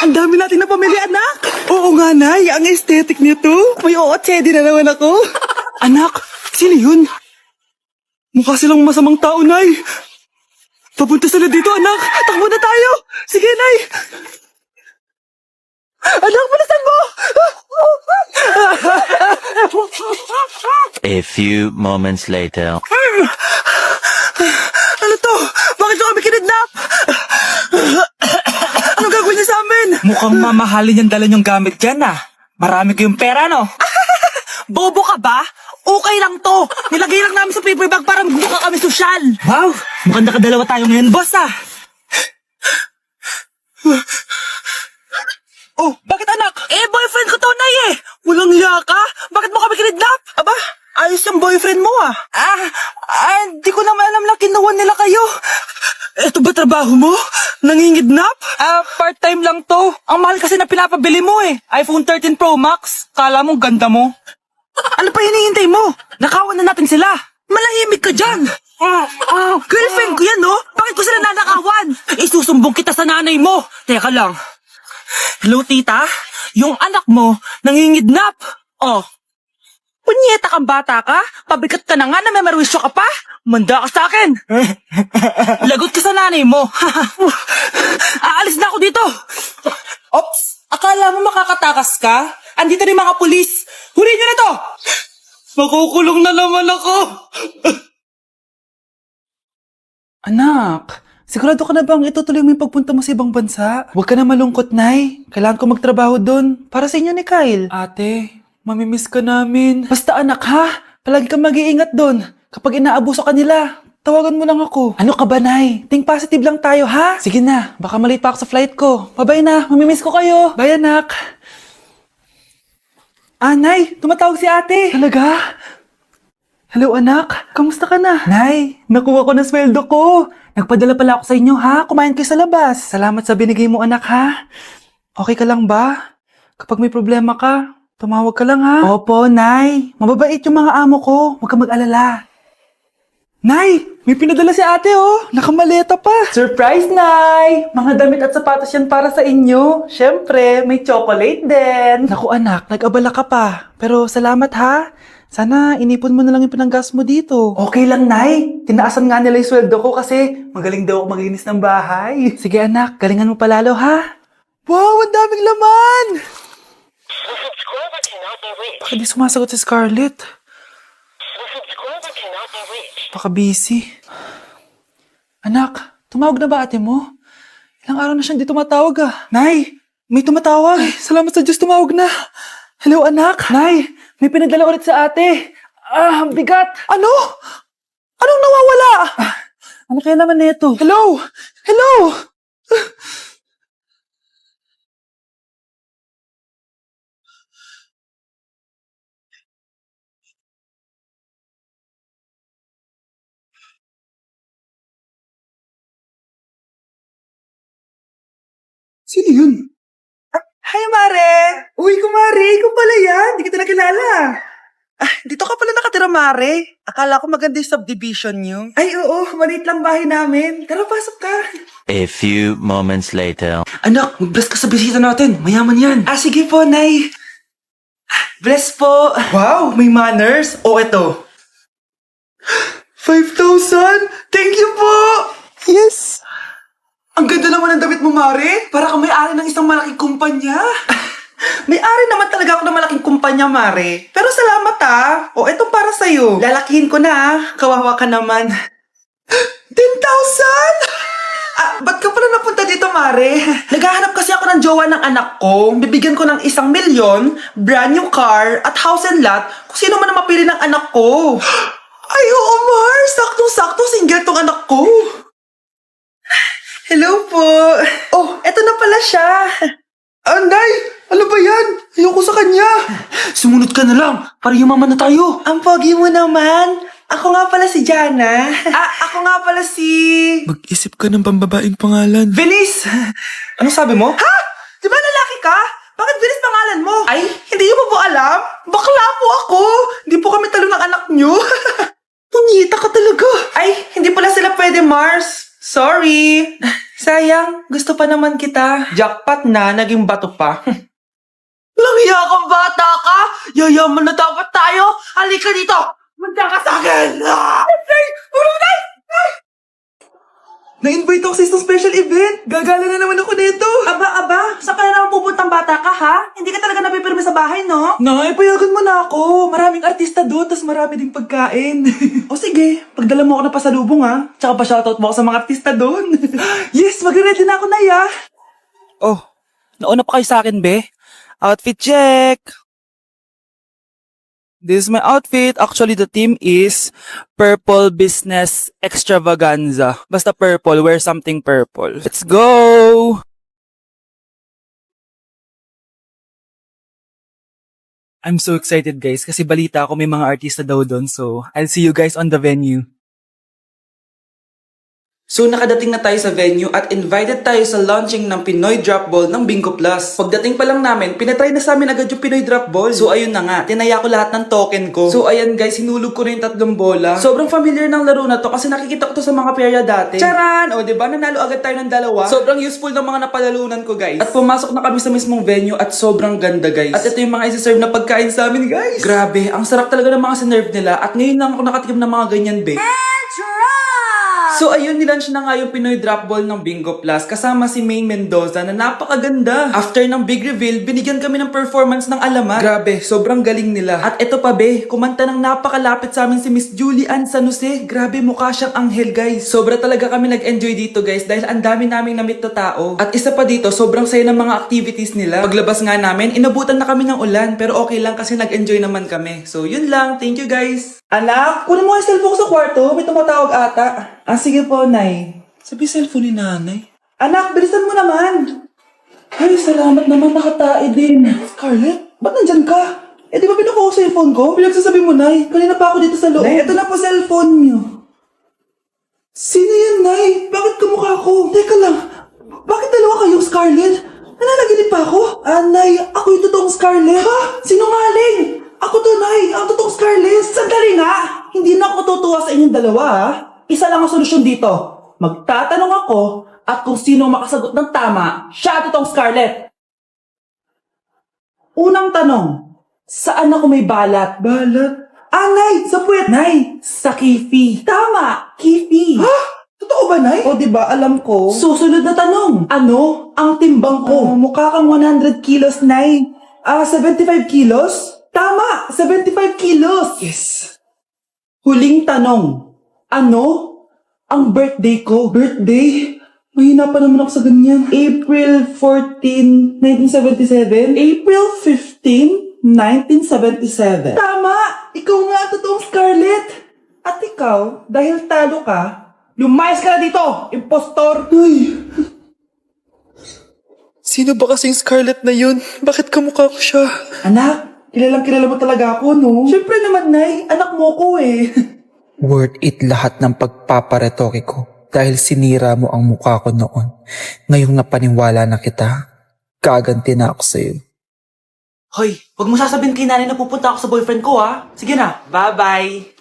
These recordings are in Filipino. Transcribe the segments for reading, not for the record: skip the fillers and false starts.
Ang dami natin na pamilya, anak. Oo nga, Nay. Ang aesthetic nito. May ootsedi na naman ako. Anak, sino yun? Mukha silang masamang tao, Nay. Papunta sila dito, anak. Takbo na tayo. Sige, Nay. Anak, palasan mo! A few moments later. Ano to? Bakit nyo kami kinidnap? Ano gagawin niya sa amin? Mukhang mamahalin yung dala niyong gamit dyan ah. Marami kayong pera, no? Bobo ka ba? Okay lang to. Nilagay lang namin sa paper bag para magbuka kami sosyal. Wow! Mukhang nakadalawa tayo ngayon, boss ah. Oh, bakit anak? Boyfriend ko to, Nay eh. Walang hiya ka? Bakit mo kami kinidnap? Aba, ayos yung boyfriend mo ah. Di ko naman alam na kinuha nila kayo. Ito ba trabaho mo? Nangingidnap? Part-time lang to. Ang mahal kasi na pinapabili mo eh. iPhone 13 Pro Max. Kala mo ganda mo. Ano pa hinihintay mo? Nakawan na natin sila. Malahimik ka dyan. Girlfriend ko yan, no? Bakit ko sila nanakawan? Isusumbong kita sa nanay mo. Teka lang. Hello, tita? Yung anak mo, nangingidnap. Oh. Punyeta kang bata ka? Pabigat ka na nga na may marwisyo ka pa? Manda ka sa akin. Lagot ka sa nanay mo. Aalis na ako dito. Ops, akala mo makakatakas ka? Andito rin mga pulis. Huli niyo na to. Makukulong na naman ako. Anak, sigurado ka na bang itutuloy mo yung pagpunta mo sa ibang bansa? Huwag ka na malungkot, Nay. Kailangan ko magtrabaho doon. Para sa inyo ni Kyle. Ate, mamimiss ka namin. Basta anak ha, palagi kang mag-iingat doon. Kapag inaabuso ka nila, tawagan mo lang ako. Ano ka ba, Nay? Think positive lang tayo, ha? Sige na, baka malate pa ako sa flight ko. Bye-bye na, mamimiss ko kayo. Bye, anak. Nay, tumatawag si ate. Talaga? Hello, anak. Kamusta ka na? Nay, nakuha ko na sweldo ko. Nagpadala pala ako sa inyo, ha? Kumain kayo sa labas. Salamat sa binigay mo, anak, ha? Okay ka lang ba? Kapag may problema ka, tumawag ka lang, ha? Opo, Nay. Mababait yung mga amo ko. Huwag ka mag-alala. Nay, may pinadala si ate, oh. Nakamaleta pa. Surprise, Nay! Mga damit at sapatos yan para sa inyo. Siyempre, may chocolate din. Naku, anak, nag-abala ka pa. Pero salamat, ha? Sana inipon mo na lang yung pinanggas mo dito. Okay lang, Nay. Tinaasan nga nila yung sweldo ko kasi magaling daw ako maglinis ng bahay. Sige, anak. Galingan mo palalo, ha? Wow, ang daming laman! The subscriber cannot be reached. Bakit di sumasagot si Scarlett? The subscriber cannot be reached. Baka busy. Anak, tumawag na ba ate mo? Ilang araw na siyang di tumatawag ah. Nay, may tumatawag. Ay, salamat sa Diyos, tumawag na. Hello, anak. Nay, may pinadala ulit sa ate. Ang bigat. Ano? Anong nawawala? Ano kaya naman nito? Hello? Hello? Sino yun? Hi, Mare! Uy, kumare! Ikaw pala yan! Di kita nakilala! Dito ka pala nakatira, Mare. Akala ko maganda yung subdivision niyo. Ay, oo! Maliit lang bahay namin. Tara, pasok ka! A few moments later. Anak, mag-bless ka sa bisita natin. Mayaman yan. Sige po, Nay! Bless po! Wow, may manners. O eto. 5,000! Thank you po! Yes. Ang ganda naman ng damit mo, Mare! Para kang may-ari ng isang malaking kumpanya! May-ari naman talaga ako ng malaking kumpanya, Mare. Pero salamat O, etong para sa'yo. Lalakihin ko na Kawawa ka naman. 10,000! Ba't ka pala napunta dito, Mare? Naghahanap kasi ako ng jowa ng anak ko. Bibigyan ko ng 1,000,000, brand new car, at house and lot kung sino man ang mapili ng anak ko. Ay, oo, Mar! Saktong-sakto, single tong anak ko! Hello po. Oh, eto na pala siya. Anday! Ano ba yan? Ayoko sa kanya! Sumunod ka na lang, para yumaman na tayo! Ang pogi mo naman. Ako nga pala si Jana. Ako nga pala si... Mag-isip ka ng pambabaing pangalan. Venis! Anong sabi mo? Ha? Di ba lalaki ka? Bakit Venis pangalan mo? Ay, hindi niyo pa po alam? Bakla po ako. Hindi po kami talo ng anak niyo. Punyeta ka talaga! Ay, hindi pala sila pwede, Mars. Sorry. Sayang, gusto pa naman kita. Jackpot na, naging bato pa. Langya kang bata ka! Yayaman na dapat tayo! Halika dito! Manda ka sa akin! Na-invite ako sa isang special event. Gagala na naman ako dito. Aba, saan ka na naman pupuntang bata ka, ha? Hindi ka talaga napipirme sa bahay, no? Nay, payagan mo na ako. Maraming artista doon, tas marami ding pagkain. O sige, pagdala mo ako na pasalubong ha. Tsaka pa shoutout mo ako sa mga artista doon. Yes, magre-ready na ako na ya. Oh, nauna pa kayo sa akin, be? Outfit check! This is my outfit. Actually, the theme is Purple Business Extravaganza. Basta purple, wear something purple. Let's go! I'm so excited guys kasi balita ako may mga artista daw doon. So, I'll see you guys on the venue. So nakadating na tayo sa venue at invited tayo sa launching ng Pinoy Drop Ball ng Bingo Plus. Pagdating pa lang namin, pinatry na sa amin agad yung Pinoy Drop Ball. So ayun na nga, tinaya ko lahat ng token ko. So ayan guys, hinulog ko na yung 3 bola. Sobrang familiar ng laro na to kasi nakikita ko to sa mga perya dati. Charan! O diba, nanalo agad tayo ng 2. Sobrang useful ng mga napalalunan ko guys. At pumasok na kami sa mismong venue at sobrang ganda guys. At ito yung mga isi-serve na pagkain sa amin guys. Grabe, ang sarap talaga ng mga sinerve nila at ngayon lang ako nakatikim ng mga ganyan be. So ayun, nilaunch na nga yung Pinoy Drop Ball ng Bingo Plus kasama si Maine Mendoza na napakaganda. After ng big reveal, binigyan kami ng performance ng alamat. Grabe, sobrang galing nila. At eto pa be, kumanta ng napakalapit sa amin si Miss Julie Ann San Jose. Grabe, mukha siyang anghel guys. Sobra talaga kami nag-enjoy dito guys dahil ang dami naming na-meet na tao. At isa pa dito, sobrang saya ng mga activities nila. Paglabas nga namin, inabutan na kami ng ulan pero okay lang kasi nag-enjoy naman kami. So yun lang, thank you guys. Anak, kunin mo ang cellphone ko sa kwarto. May tumatawag ata. Ah, sige po, Nay. Sabi cellphone ni Nanay. Anak, bilisan mo naman. Ay, salamat naman. Nakatae din. Scarlett, ba't nandyan ka? Eh, di ba pinukuha ko sa cellphone ko? Pinagsasabi mo, Nay. Kanina pa ako dito sa loob. Nay, eto na po cellphone niyo. Sino yan, Nay? Bakit kamukha ko? Teka lang. Bakit dalawa kayong Scarlett? Nananaginip pa ako? Ah, Nay, ako yung totoong Scarlett. Ha? Sinungaling? Ako to, Nay. Ang totoong Scarlett. Sandali nga. Hindi na ako tutuwa sa inyong dalawa, ha? Isa lang ang solusyon dito. Magtatanong ako at kung sino makasagot ng tama, siya totoong Scarlett. Unang tanong, saan ako may balat? Balat? Ah, Nay, sa puwet. Nay, sa kifi. Tama, kifi. Ha? Totoo ba, Nay? O, diba, alam ko. Susunod na tanong. Ano ang timbang ko? Mukha kang 100 kilos, Nay. 75 kilos? Tama, 75 kilos. Yes. Huling tanong. Ano ang birthday ko? Birthday? Mahina pa naman ako sa ganyan. April 14, 1977? April 15, 1977. Tama! Ikaw nga, totoong Scarlett! At ikaw, dahil talo ka, lumayas ka na dito, impostor! Ay! Sino ba kasing Scarlett na yun? Bakit kamukha ko siya? Anak, kilala mo talaga ako, no? Siyempre naman, Nay. Anak mo ko eh. Worth it lahat ng pagpaparetoke ko dahil sinira mo ang mukha ko noon. Ngayong napaniwala na kita, gaganti na ako sa'yo. Hoy, huwag mo sasabihin kay nanay na pupunta ako sa boyfriend ko, ha? Sige na, bye-bye.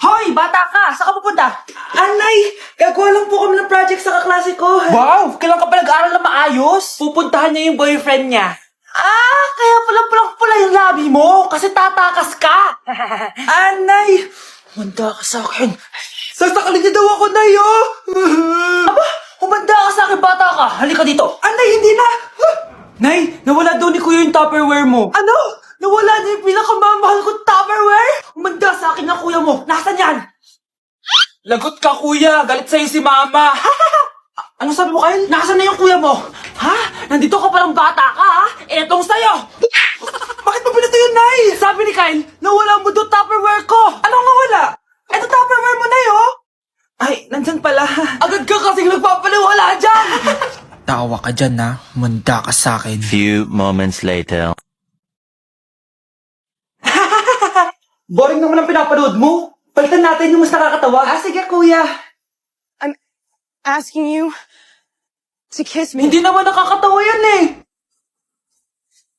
Hoy, bata ka! Saan ka pupunta? Anay, gagawa lang po kami ng project sa kaklase ko. Wow! Kailan ka pa nag-aaral na maayos? Pupuntahan niya yung boyfriend niya. Ah, kaya pula yung labi mo kasi tatakas ka. Anay, Humanda ka sa akin. sasakalin niya daw ako, Nay, oh. Aba, humanda ka sa akin, bata ka. Halika dito. Anay, hindi na. Nay, nawala daw ni Kuya yung Tupperware mo. Ano? Nawala na yung pinakamamahal kong Tupperware? Humanda sa akin ng kuya mo. Nasaan yan? Lagot ka, kuya. Galit sa'yo si mama. Ano sabi mo, Kyle? Nasaan na yung kuya mo? Ha? Nandito ka palang bata ka, ha? Etong sa'yo. Bakit mo pinato yun, Nay? Sabi ni Kyle, nawala mo doon Tupperware ko. Anong nawala? Eto Tupperware mo, Nay, oh. Ay, nandyan pala. Agad ka kasing nagpapaliwala dyan. Tawa ka dyan ha, manda ka sa'kin. Few moments later. Boring naman ang pinapanood mo. Palitan natin yung mas nakakatawa. Ah, sige, kuya. Asking you to kiss me. Hindi naman nakakatawa yan eh.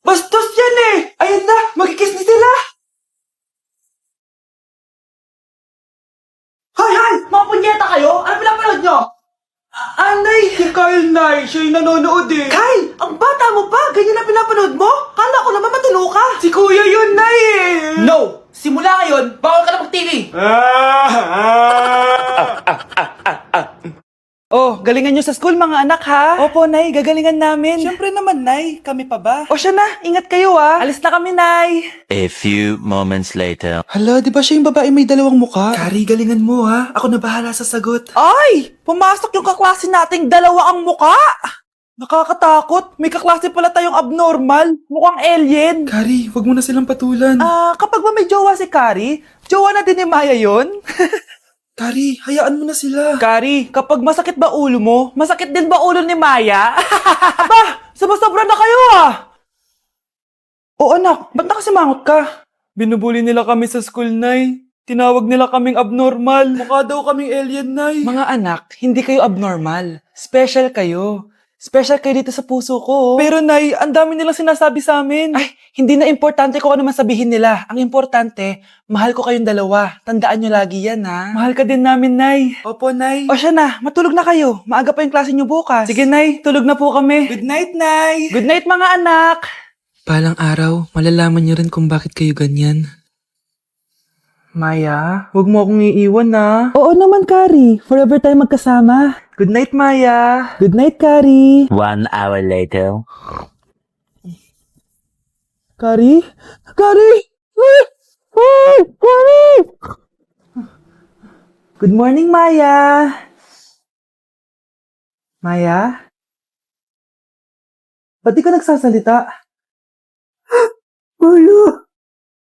Bastos yan eh. Ayan na, magkikiss na sila. Hay! Mga punyeta kayo? Ano pinapanood nyo? Anay! Nay, siya yung nanonood eh. Kyle, ang bata mo pa! Ganyan na pinapanood mo? Kala ko naman matino ka. Si Kuya yun, Nay eh. No! Simula ngayon, bawal ka na mag-TV. Oh, galingan nyo sa school mga anak ha? Opo, Nay, gagalingan namin. Siyempre naman, Nay. Kami pa ba? O siya na, ingat kayo ha. Alis na kami, Nay. A few moments later. Hala, di ba siya yung babae may dalawang muka? Kari, galingan mo ha. Ako na bahala sa sagot. Ay! Pumasok yung kaklase nating dalawa ang muka! Nakakatakot. May kaklase pala tayong abnormal. Mukhang alien. Kari, wag mo na silang patulan. Kapag ba may jowa si Kari, jowa na din ni Maya yun? Kari, hayaan mo na sila. Kari, kapag masakit ba ulo mo, masakit din ba ulo ni Maya? Aba, sumasobra na kayo ah! O anak, ba't nakasimangot ka? Binubuli nila kami sa school, Nay. Tinawag nila kaming abnormal. Mukha daw kaming alien, Nay. Mga anak, hindi kayo abnormal. Special kayo. Special kayo dito sa puso ko. Pero Nay, ang dami nilang sinasabi sa amin. Ay, hindi na importante kung ano man sabihin nila. Ang importante, mahal ko kayong dalawa. Tandaan nyo lagi yan, ha? Mahal ka din namin, Nay. Opo, Nay. O siya na, matulog na kayo. Maaga pa yung klase nyo bukas. Sige, Nay, tulog na po kami. Good night, Nay. Good night, mga anak. Balang araw, malalaman niyo rin kung bakit kayo ganyan. Maya, huwag mo akong iiwan, na. Oo naman, Kari. Forever tayo magkasama. Good night, Maya. Good night, Kari. 1 hour later. Kari? Kari! Kari! Good morning, Maya. Maya? Ba't di ka nagsasalita? Maya!